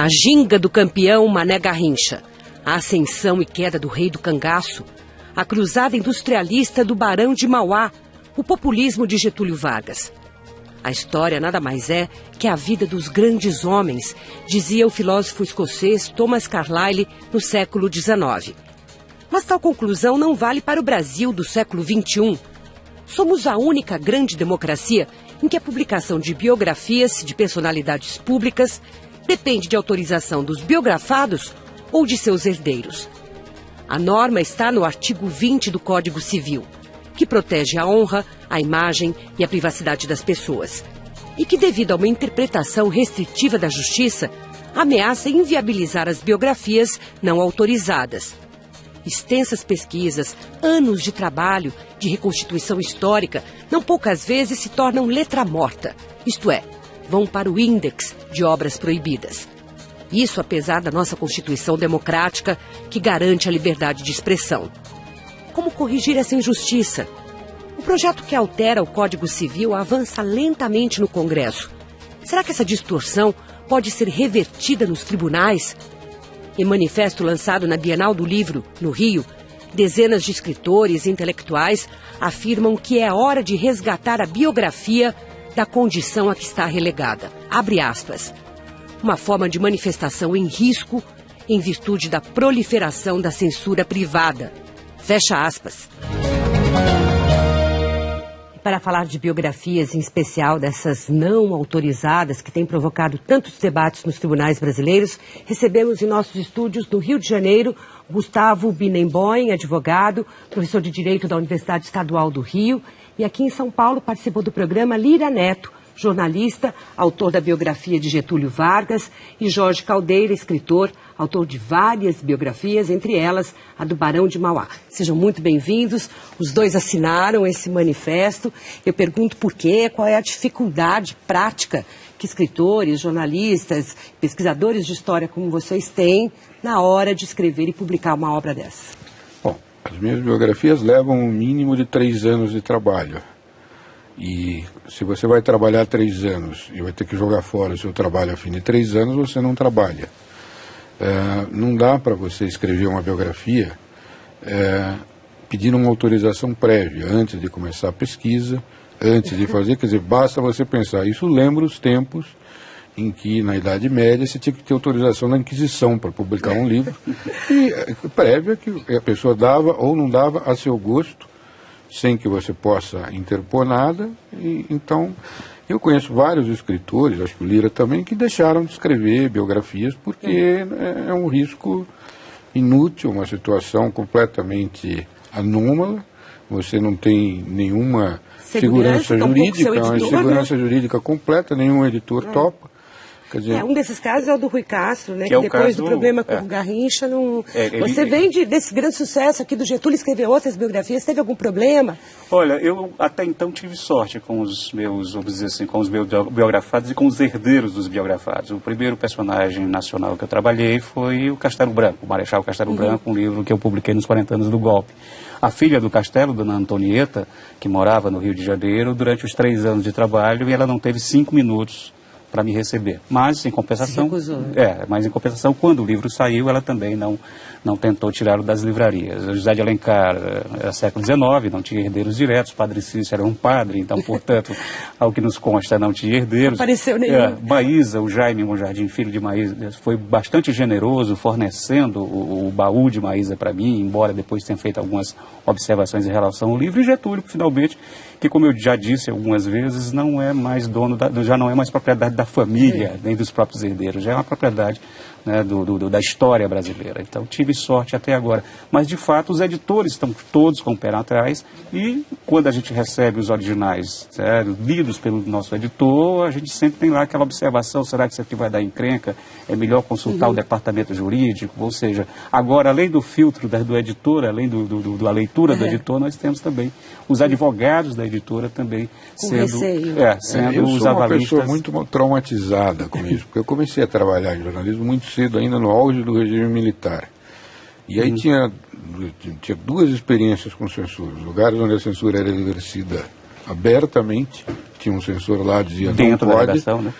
A ginga do campeão Mané Garrincha, a ascensão e queda do rei do cangaço, a cruzada industrialista do Barão de Mauá, o populismo de Getúlio Vargas. A história nada mais é que a vida dos grandes homens, dizia o filósofo escocês Thomas Carlyle no século XIX. Mas tal conclusão não vale para o Brasil do século XXI. Somos a única grande democracia em que a publicação de biografias de personalidades públicas depende de autorização dos biografados ou de seus herdeiros. A norma está no artigo 20 do Código Civil, que protege a honra, a imagem e a privacidade das pessoas, e que, devido a uma interpretação restritiva da justiça, ameaça inviabilizar as biografias não autorizadas. Extensas pesquisas, anos de trabalho, de reconstituição histórica, não poucas vezes se tornam letra morta, isto é, vão para o índex de obras proibidas. Isso apesar da nossa Constituição democrática, que garante a liberdade de expressão. Como corrigir essa injustiça? O projeto que altera o Código Civil avança lentamente no Congresso. Será que essa distorção pode ser revertida nos tribunais? Em manifesto lançado na Bienal do Livro, no Rio, dezenas de escritores e intelectuais afirmam que é hora de resgatar a biografia da condição a que está relegada. Abre aspas. Uma forma de manifestação em risco em virtude da proliferação da censura privada. Fecha aspas. Para falar de biografias, em especial dessas não autorizadas que têm provocado tantos debates nos tribunais brasileiros, recebemos em nossos estúdios no Rio de Janeiro Gustavo Binemboim, advogado, professor de Direito da Universidade Estadual do Rio, e aqui em São Paulo participou do programa Lira Neto, jornalista, autor da biografia de Getúlio Vargas, e Jorge Caldeira, escritor, autor de várias biografias, entre elas a do Barão de Mauá. Sejam muito bem-vindos. Os dois assinaram esse manifesto. Eu pergunto por quê, qual é a dificuldade prática que escritores, jornalistas, pesquisadores de história como vocês têm na hora de escrever e publicar uma obra dessa. Bom, as minhas biografias levam um mínimo de 3 anos de trabalho. E se você vai trabalhar 3 anos e vai ter que jogar fora o seu trabalho a fim de 3 anos, você não trabalha. Não dá para você escrever uma biografia pedindo uma autorização prévia, antes de começar a pesquisa, antes de fazer, quer dizer, basta você pensar. Isso lembra os tempos em que, na Idade Média, você tinha que ter autorização da Inquisição para publicar um livro, e prévia que a pessoa dava ou não dava a seu gosto, sem que você possa interpor nada. E, então, eu conheço vários escritores, acho que o Lira também, que deixaram de escrever biografias porque é um risco inútil, uma situação completamente anômala, você não tem nenhuma segurança jurídica, uma insegurança jurídica completa, nenhum editor topa. Quer dizer, um desses casos é o do Rui Castro, né? Que depois do problema com o Garrincha, não... Você vem desse grande sucesso aqui do Getúlio, escrever outras biografias, teve algum problema? Olha, eu até então tive sorte com os meus, vamos dizer assim, com os meus biografados e com os herdeiros dos biografados. O primeiro personagem nacional que eu trabalhei foi o Castelo Branco, o Marechal Castelo Branco, um livro que eu publiquei nos 40 anos do golpe. A filha do Castelo, Dona Antonieta, que morava no Rio de Janeiro, durante os 3 anos de trabalho, e ela não teve 5 minutos para me receber. Mas, em compensação, quando o livro saiu, ela também não tentou tirá-lo das livrarias. O José de Alencar era século XIX, não tinha herdeiros diretos, Padre Cícero era um padre, então, portanto, ao que nos consta, não tinha herdeiros. Não apareceu nenhum. Maísa, o Jaime Monjardim, filho de Maísa, foi bastante generoso, fornecendo o baú de Maísa para mim, embora depois tenha feito algumas observações em relação ao livro, e Getúlio, finalmente, que, como eu já disse algumas vezes, não é mais já não é mais propriedade da família, nem dos próprios herdeiros, já é uma propriedade, né, da história brasileira. Então, tive sorte até agora. Mas, de fato, os editores estão todos com o pé atrás, e quando a gente recebe os originais, lidos pelo nosso editor, a gente sempre tem lá aquela observação: será que isso aqui vai dar encrenca? É melhor consultar o departamento jurídico? Ou seja, agora, além do filtro do editor, além da leitura do editor, nós temos também os advogados da editora também sendo os avalistas. Eu sou uma pessoa muito traumatizada com isso, porque eu comecei a trabalhar em jornalismo muito cedo, ainda no auge do regime militar. E aí tinha 2 experiências com censura. Lugares onde a censura era exercida abertamente, tinha um censor lá, dizia dentro não da pode. redação, né?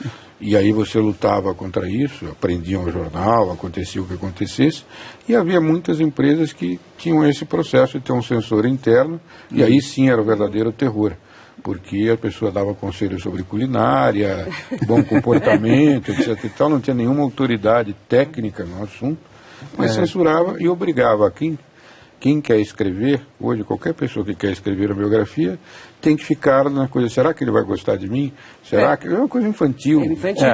E aí você lutava contra isso, aprendiam o jornal, acontecia o que acontecesse, e havia muitas empresas que tinham esse processo de ter um censor interno, e aí sim era o verdadeiro terror, porque a pessoa dava conselhos sobre culinária, bom comportamento, etc. e tal, não tinha nenhuma autoridade técnica no assunto, mas censurava e obrigava quem quer escrever, hoje qualquer pessoa que quer escrever uma biografia, tem que ficar na coisa, será que ele vai gostar de mim? Será que é uma coisa infantil?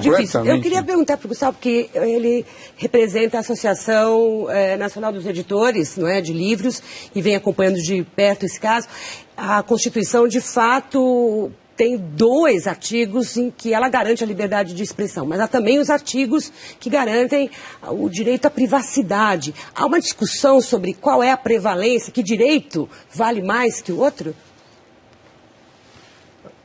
Difícil. Eu queria perguntar para o Gustavo, porque ele representa a Associação Nacional dos Editores, não é, de livros, e vem acompanhando de perto esse caso. A Constituição, de fato, tem 2 artigos em que ela garante a liberdade de expressão, mas há também os artigos que garantem o direito à privacidade. Há uma discussão sobre qual é a prevalência, que direito vale mais que o outro?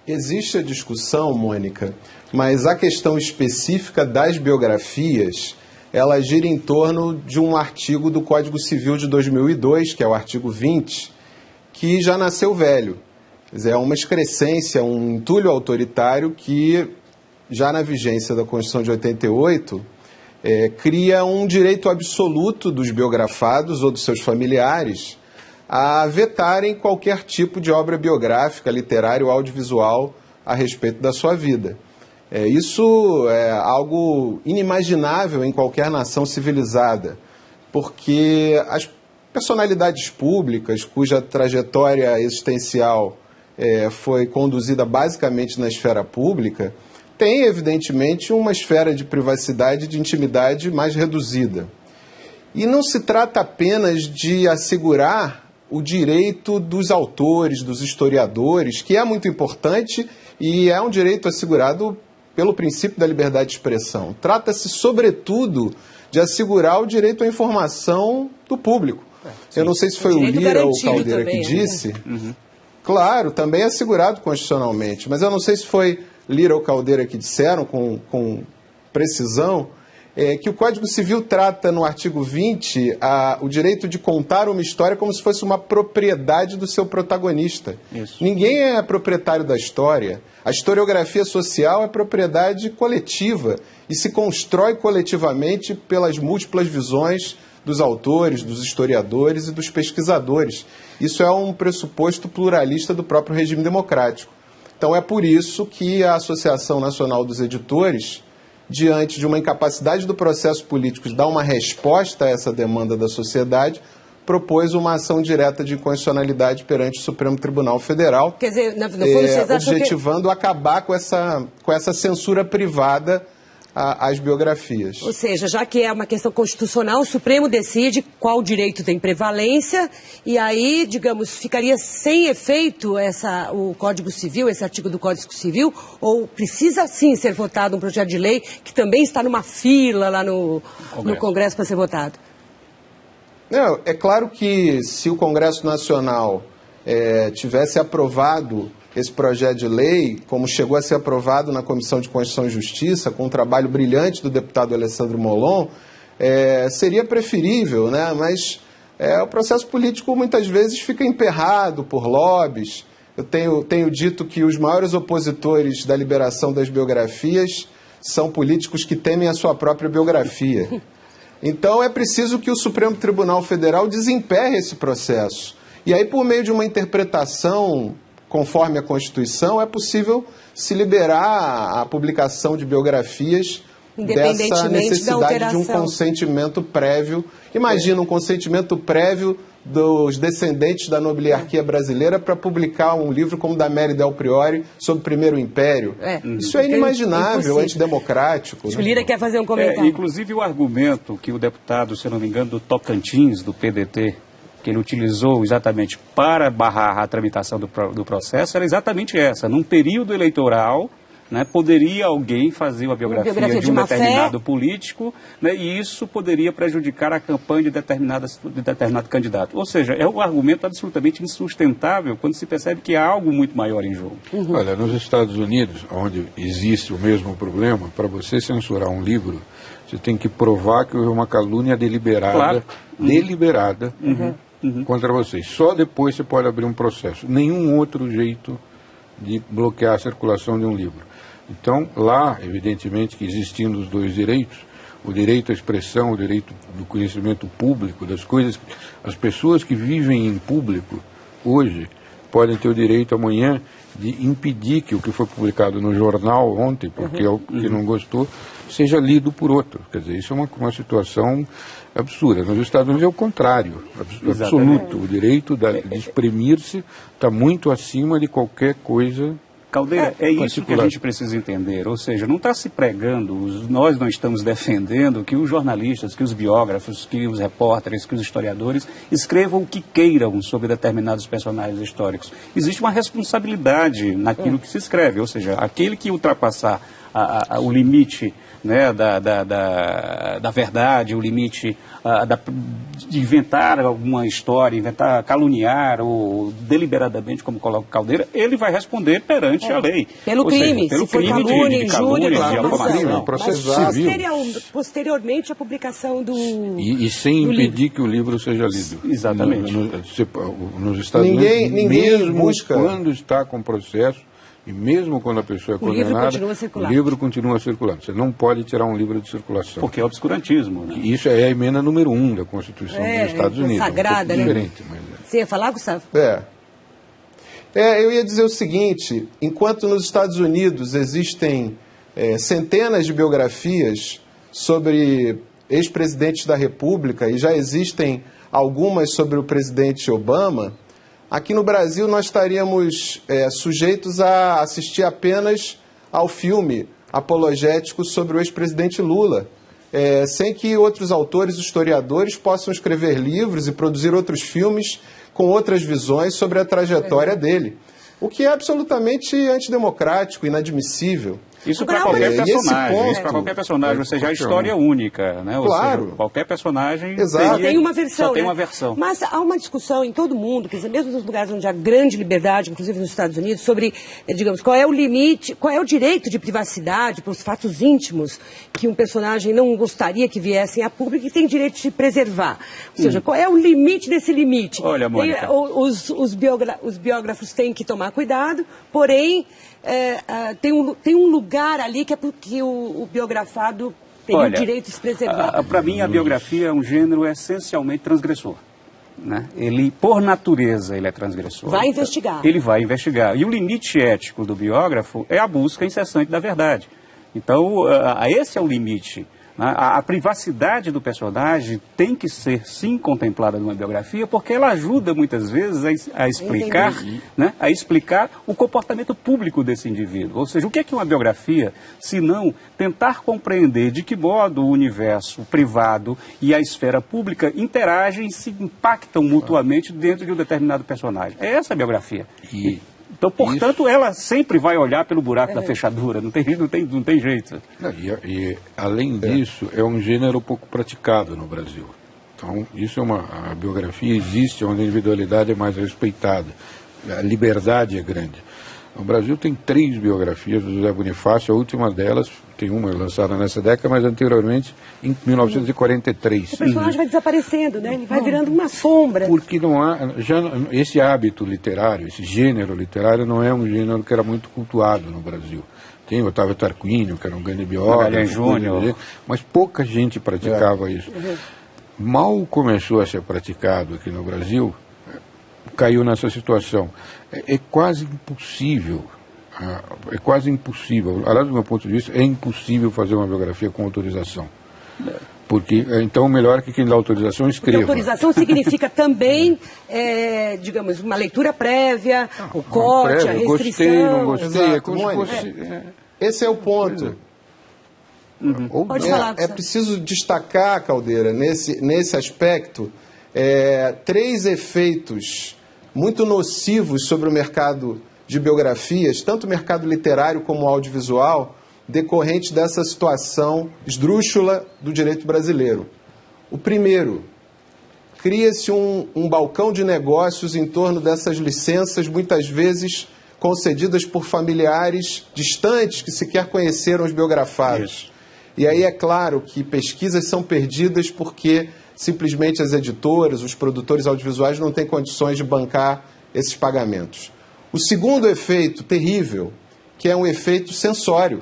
Existe a discussão, Mônica, mas a questão específica das biografias, ela gira em torno de um artigo do Código Civil de 2002, que é o artigo 20, que já nasceu velho. Quer dizer, é uma excrescência, um entulho autoritário que, já na vigência da Constituição de 88, cria um direito absoluto dos biografados ou dos seus familiares a vetarem qualquer tipo de obra biográfica, literária ou audiovisual a respeito da sua vida. Isso é algo inimaginável em qualquer nação civilizada, porque as personalidades públicas, cuja trajetória existencial foi conduzida basicamente na esfera pública, tem, evidentemente, uma esfera de privacidade e de intimidade mais reduzida. E não se trata apenas de assegurar o direito dos autores, dos historiadores, que é muito importante e é um direito assegurado pelo princípio da liberdade de expressão. Trata-se, sobretudo, de assegurar o direito à informação do público. Eu não sei se foi o Lira ou o Caldeira também, que disse. Uhum. Claro, também é assegurado constitucionalmente, mas eu não sei se foi Lira ou Caldeira que disseram com precisão que o Código Civil trata no artigo 20 o direito de contar uma história como se fosse uma propriedade do seu protagonista. Isso. Ninguém é proprietário da história. A historiografia social é propriedade coletiva e se constrói coletivamente pelas múltiplas visões dos autores, dos historiadores e dos pesquisadores. Isso é um pressuposto pluralista do próprio regime democrático. Então é por isso que a Associação Nacional dos Editores, diante de uma incapacidade do processo político de dar uma resposta a essa demanda da sociedade, propôs uma ação direta de inconstitucionalidade perante o Supremo Tribunal Federal, quer dizer, no fundo, vocês acham objetivando acabar com essa censura privada às biografias. Ou seja, já que é uma questão constitucional, o Supremo decide qual direito tem prevalência e aí, digamos, ficaria sem efeito o Código Civil, esse artigo do Código Civil, ou precisa sim ser votado um projeto de lei que também está numa fila lá no Congresso para ser votado? Não, é claro que se o Congresso Nacional tivesse aprovado esse projeto de lei, como chegou a ser aprovado na Comissão de Constituição e Justiça, com um trabalho brilhante do deputado Alessandro Molon, seria preferível, né? Mas o processo político muitas vezes fica emperrado por lobbies. Eu tenho dito que os maiores opositores da liberação das biografias são políticos que temem a sua própria biografia. Então é preciso que o Supremo Tribunal Federal desemperre esse processo. E aí, por meio de uma interpretação conforme a Constituição, é possível se liberar a publicação de biografias dessa necessidade de um consentimento prévio. Imagina um consentimento prévio dos descendentes da nobiliarquia brasileira para publicar um livro como o da Mary Del Priori sobre o Primeiro Império. Isso é inimaginável, antidemocrático. O Lira quer fazer um comentário. Inclusive o argumento que o deputado, se não me engano, do Tocantins, do PDT, que ele utilizou exatamente para barrar a tramitação do processo, era exatamente essa. Num período eleitoral, né, poderia alguém fazer uma biografia de um determinado político, né, e isso poderia prejudicar a campanha de determinado candidato. Ou seja, é um argumento absolutamente insustentável quando se percebe que há algo muito maior em jogo. Olha, nos Estados Unidos, onde existe o mesmo problema, para você censurar um livro, você tem que provar que houve uma calúnia deliberada, contra vocês. Só depois você pode abrir um processo. Nenhum outro jeito de bloquear a circulação de um livro. Então, lá, evidentemente, que existindo os dois direitos, o direito à expressão, o direito do conhecimento público, das coisas, as pessoas que vivem em público hoje podem ter o direito amanhã de impedir que o que foi publicado no jornal ontem, porque é o que não gostou, seja lido por outro. Quer dizer, isso é uma situação absurda. Nos Estados Unidos é o contrário, absoluto. O direito de exprimir-se está muito acima de qualquer coisa. Caldeira, é isso que a gente precisa entender, ou seja, não está se pregando, nós não estamos defendendo que os jornalistas, que os biógrafos, que os repórteres, que os historiadores escrevam o que queiram sobre determinados personagens históricos. Existe uma responsabilidade naquilo que se escreve, ou seja, aquele que ultrapassar o limite, né, da verdade, o limite de inventar alguma história, caluniar ou deliberadamente, como coloca o Caldeira, ele vai responder perante a lei. Pelo crime, se for calúnia, injúria, difamação. Processo civil. Posteriormente a publicação do E sem impedir que o livro seja lido. Exatamente. Nos Estados Unidos, mesmo quando está com processo, e mesmo quando a pessoa é condenada, o livro continua circulando. Você não pode tirar um livro de circulação. Porque é obscurantismo, né? Isso é a emenda número 1 da Constituição dos Estados Unidos. Sagrada, diferente, né? Você ia falar, Gustavo? Eu ia dizer o seguinte, enquanto nos Estados Unidos existem centenas de biografias sobre ex-presidentes da República, e já existem algumas sobre o presidente Obama, aqui no Brasil nós estaríamos sujeitos a assistir apenas ao filme apologético sobre o ex-presidente Lula, sem que outros autores, historiadores, possam escrever livros e produzir outros filmes com outras visões sobre a trajetória dele, o que é absolutamente antidemocrático, inadmissível. Isso para qualquer personagem, isso para qualquer personagem, ou seja, a história é única, né? Claro. Ou seja, qualquer personagem tem uma versão, só tem né? uma versão. Mas há uma discussão em todo mundo, quer dizer, mesmo nos lugares onde há grande liberdade, inclusive nos Estados Unidos, sobre, digamos, qual é o limite, qual é o direito de privacidade para os fatos íntimos que um personagem não gostaria que viessem a público e tem direito de preservar. Ou seja, qual é o limite desse limite? Olha, Mônica. Os biógrafos têm que tomar cuidado, porém tem um lugar ali que é porque o biografado tem o direito de se preservar. Para mim, a biografia é um gênero essencialmente transgressor. Né? Ele, por natureza, ele é transgressor. Vai investigar. Ele vai investigar. E o limite ético do biógrafo é a busca incessante da verdade. Então, esse é o limite. A privacidade do personagem tem que ser, sim, contemplada numa biografia, porque ela ajuda, muitas vezes, a explicar, né, o comportamento público desse indivíduo. Ou seja, o que é uma biografia, se não tentar compreender de que modo o universo privado e a esfera pública interagem e se impactam mutuamente dentro de um determinado personagem. É essa a biografia. Então, portanto, ela sempre vai olhar pelo buraco da fechadura, não tem jeito. E além disso, é um gênero pouco praticado no Brasil. Então, isso a biografia existe, onde a individualidade é mais respeitada, a liberdade é grande. No Brasil tem 3 biografias do José Bonifácio, a última delas, tem uma lançada nessa década, mas anteriormente, em 1943. O personagem vai desaparecendo, né? Ele vai virando uma sombra. Porque não há, esse hábito literário, esse gênero literário não é um gênero que era muito cultuado no Brasil. Tem o Otávio Tarquínio, que era um grande biógrafo, mas pouca gente praticava isso. Mal começou a ser praticado aqui no Brasil, caiu nessa situação. É quase impossível, aliás, do meu ponto de vista, é impossível fazer uma biografia com autorização. Porque, então, melhor que quem dá autorização escreva. Porque autorização significa também, digamos, uma leitura prévia, o corte, a restrição. Gostei, não gostei, é como se fosse... Esse é o ponto. Pode falar, é preciso destacar, Caldeira, nesse aspecto, 3 efeitos muito nocivos sobre o mercado de biografias, tanto o mercado literário como o audiovisual, decorrente dessa situação esdrúxula do direito brasileiro. O primeiro, cria-se um balcão de negócios em torno dessas licenças, muitas vezes concedidas por familiares distantes que sequer conheceram os biografados. Isso. E aí é claro que pesquisas são perdidas porque simplesmente as editoras, os produtores audiovisuais não têm condições de bancar esses pagamentos. O segundo efeito terrível que é um efeito sensório.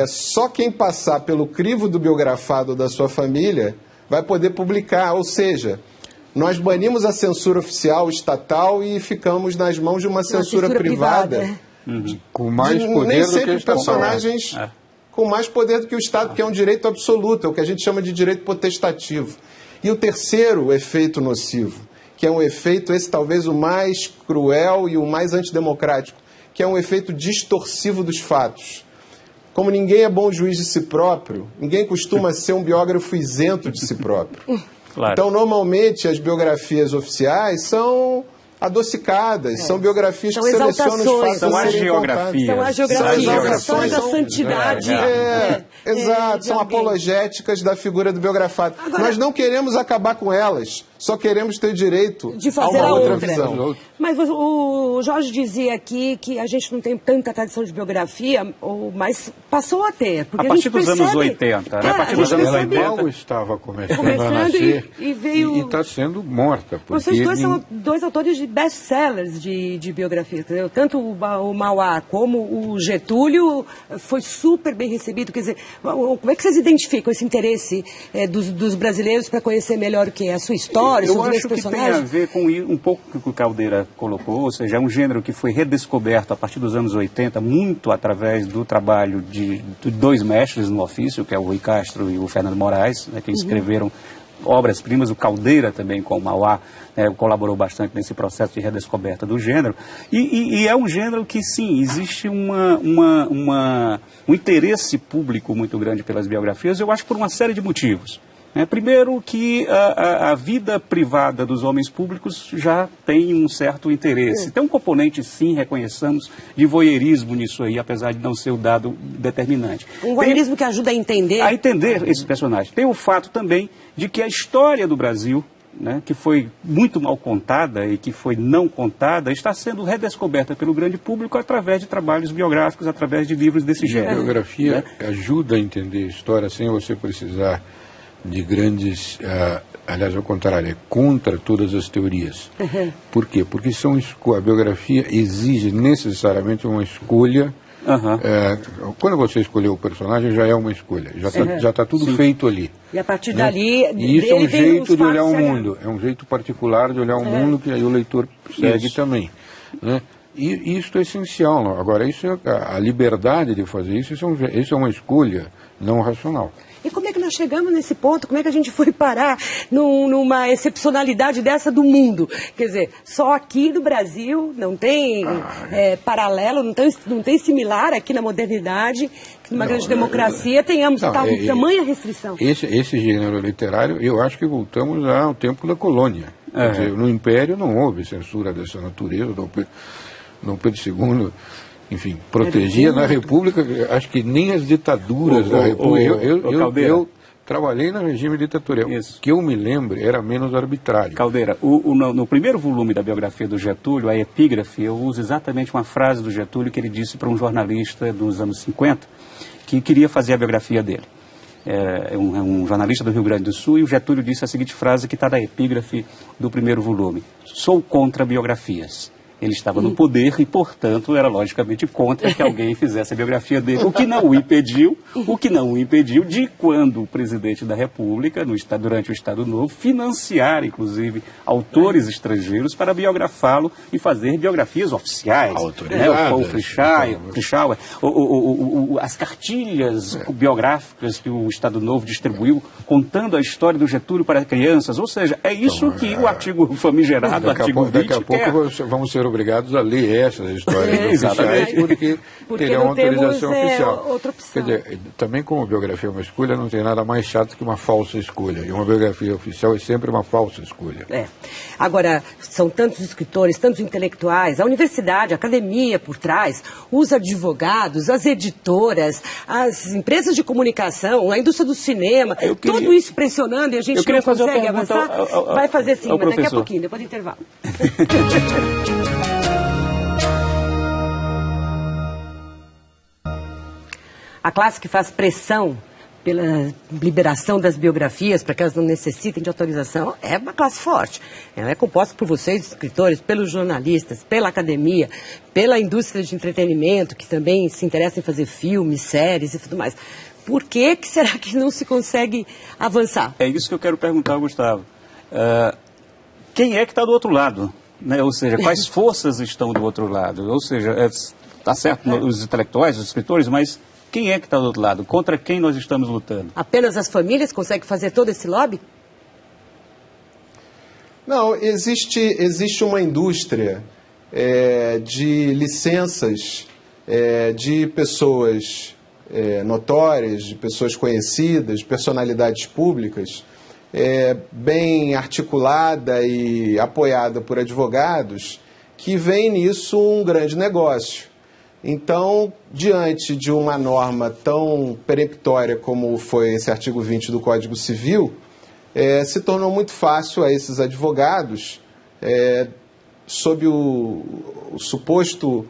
Só quem passar pelo crivo do biografado da sua família vai poder publicar, ou seja, nós banimos a censura oficial, estatal, e ficamos nas mãos de uma censura privada. Com mais poder nem do que o sempre Estado. personagens com mais poder do que o Estado, que é um direito absoluto, é o que a gente chama de direito potestativo. E o terceiro efeito nocivo, que é um efeito, esse talvez o mais cruel e o mais antidemocrático, que é um efeito distorsivo dos fatos. Como ninguém é bom juiz de si próprio, ninguém costuma ser um biógrafo isento de si próprio. Claro. Então, normalmente, as biografias oficiais são adocicadas, são biografias São que selecionam os fatos. São a serem agiografias. São agiografias, são da santidade. Exato, são apologéticas da figura do biografado. Agora, nós não queremos acabar com elas, só queremos ter direito de fazer a uma a outra outra visão. Mas o Jorge dizia aqui que a gente não tem tanta tradição de biografia, mas passou a ter. Porque A partir gente dos anos percebe, 80, né? A partir a dos gente anos percebe- 80. Logo estava começando a Começando nascer e veio- e está sendo morta. Porque Vocês dois são dois autores de best-sellers de biografia, entendeu? Tanto o Mauá como o Getúlio foi super bem recebido. Quer dizer, como é que vocês identificam esse interesse dos brasileiros para conhecer melhor o que é a sua história, Eu seus acho que personagens? tem a ver com um pouco o que o Caldeira colocou, ou seja, é um gênero que foi redescoberto a partir dos anos 80, muito através do trabalho de dois mestres no ofício, que é o Rui Castro e o Fernando Moraes, né, que escreveram obras-primas. O Caldeira também, com o Mauá, colaborou bastante nesse processo de redescoberta do gênero. E é um gênero que, sim, existe um interesse público muito grande pelas biografias, eu acho por uma série de motivos. Primeiro que a vida privada dos homens públicos já tem um certo interesse. Tem um componente, sim, reconheçamos, de voyeurismo nisso aí, apesar de não ser o dado determinante. Um voyeurismo que ajuda a entender. A entender esses personagens. Tem o fato também de que a história do Brasil, né, que foi muito mal contada e que foi não contada, está sendo redescoberta pelo grande público através de trabalhos biográficos, através de livros desse a gênero. biografia ajuda a entender a história sem você precisar de grandes, aliás, ao contrário, é contra todas as teorias. Por quê? Porque a biografia exige necessariamente uma escolha. Quando você escolheu o personagem, já é uma escolha, já está tudo feito ali. E a partir dali, e isso é um jeito de olhar o fatos mundo, é um jeito particular de olhar o mundo que aí o leitor segue também. Né? E isso é essencial. Agora, a liberdade de fazer isso é uma escolha não racional. E como é que nós chegamos nesse ponto? Como é que a gente foi parar numa excepcionalidade dessa do mundo? Quer dizer, só aqui no Brasil não tem paralelo, não tem similar aqui na modernidade, que numa grande democracia tenhamos tamanha restrição. Esse gênero literário, eu acho que voltamos ao tempo da colônia. Quer dizer, no Império não houve censura dessa natureza, Dom Pedro II... Enfim, protegia na República, acho que nem as ditaduras da República. Eu trabalhei no regime ditatorial. Isso. Que eu me lembro, era menos arbitrário. Caldeira, no primeiro volume da biografia do Getúlio, a epígrafe, eu uso exatamente uma frase do Getúlio que ele disse para um jornalista dos anos 50, que queria fazer a biografia dele. É um jornalista do Rio Grande do Sul, e o Getúlio disse a seguinte frase que está na epígrafe do primeiro volume: sou contra biografias. Ele estava no poder e, portanto, era logicamente contra que alguém fizesse a biografia dele. O que não o impediu de, quando o presidente da República, durante o Estado Novo, financiar, inclusive, autores estrangeiros para biografá-lo e fazer biografias oficiais. Autorizadas. O Paul Frischauer, as cartilhas biográficas que o Estado Novo distribuiu, contando a história do Getúlio para crianças. Ou seja, é isso que o artigo famigerado, artigo 20, daqui a pouco vamos ser obrigados a ler essas histórias oficiais, porque terão não autorização temos, oficial. Outra opção. Quer dizer, também como biografia é uma escolha, não tem nada mais chato que uma falsa escolha. E uma biografia oficial é sempre uma falsa escolha. Agora, são tantos escritores, tantos intelectuais, a universidade, a academia por trás, os advogados, as editoras, as empresas de comunicação, a indústria do cinema, tudo isso pressionando e a gente não consegue avançar. Vai fazer sim, mas daqui a pouquinho, depois do intervalo. A classe que faz pressão pela liberação das biografias, para que elas não necessitem de autorização, é uma classe forte. Ela é composta por vocês, escritores, pelos jornalistas, pela academia, pela indústria de entretenimento, que também se interessa em fazer filmes, séries e tudo mais. Por que será que não se consegue avançar? É isso que eu quero perguntar, Gustavo. Quem é que está do outro lado? Né? Ou seja, quais forças estão do outro lado? Ou seja, está certo, os intelectuais, os escritores, mas quem é que está do outro lado? Contra quem nós estamos lutando? Apenas as famílias conseguem fazer todo esse lobby? Não, existe uma indústria de licenças de pessoas notórias, de pessoas conhecidas, de personalidades públicas, bem articulada e apoiada por advogados, que veem nisso um grande negócio. Então, diante de uma norma tão peremptória como foi esse artigo 20 do Código Civil, se tornou muito fácil a esses advogados, sob o suposto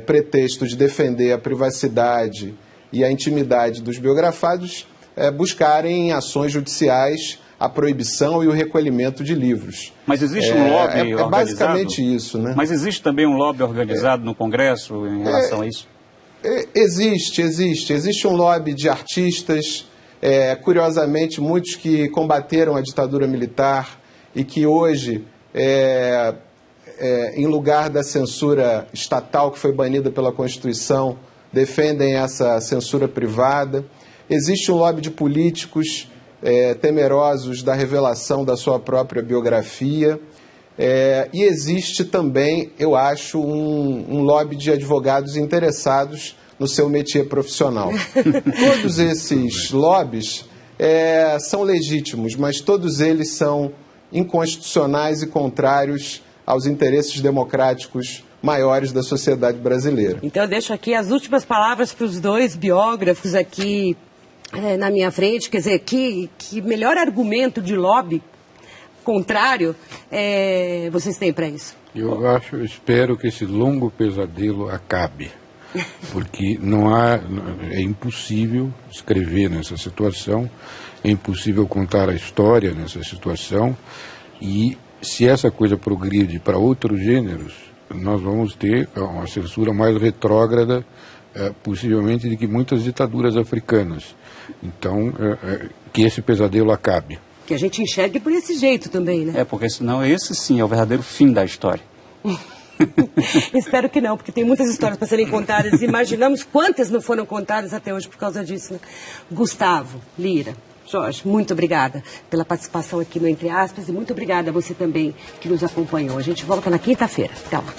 pretexto de defender a privacidade e a intimidade dos biografados, buscarem ações judiciais a proibição e o recolhimento de livros. Mas existe um lobby organizado? Basicamente isso, né? Mas existe também um lobby organizado no Congresso em relação a isso? Existe um lobby de artistas, curiosamente, muitos que combateram a ditadura militar e que hoje, em lugar da censura estatal que foi banida pela Constituição, defendem essa censura privada. Existe um lobby de políticos temerosos da revelação da sua própria biografia. E existe também, eu acho, um lobby de advogados interessados no seu métier profissional. Todos esses lobbies são legítimos, mas todos eles são inconstitucionais e contrários aos interesses democráticos maiores da sociedade brasileira. Então eu deixo aqui as últimas palavras para os dois biógrafos aqui na minha frente, quer dizer, que melhor argumento de lobby contrário vocês têm para isso? Eu espero que esse longo pesadelo acabe, porque é impossível escrever nessa situação, é impossível contar a história nessa situação, e se essa coisa progride para outros gêneros, nós vamos ter uma censura mais retrógrada, possivelmente, de que muitas ditaduras africanas. Então, que esse pesadelo acabe. Que a gente enxergue por esse jeito também, né? Porque senão esse sim é o verdadeiro fim da história. Espero que não, porque tem muitas histórias para serem contadas. Imaginamos quantas não foram contadas até hoje por causa disso, né? Gustavo, Lira, Jorge, muito obrigada pela participação aqui no Entre Aspas e muito obrigada a você também que nos acompanhou. A gente volta na quinta-feira. Até lá.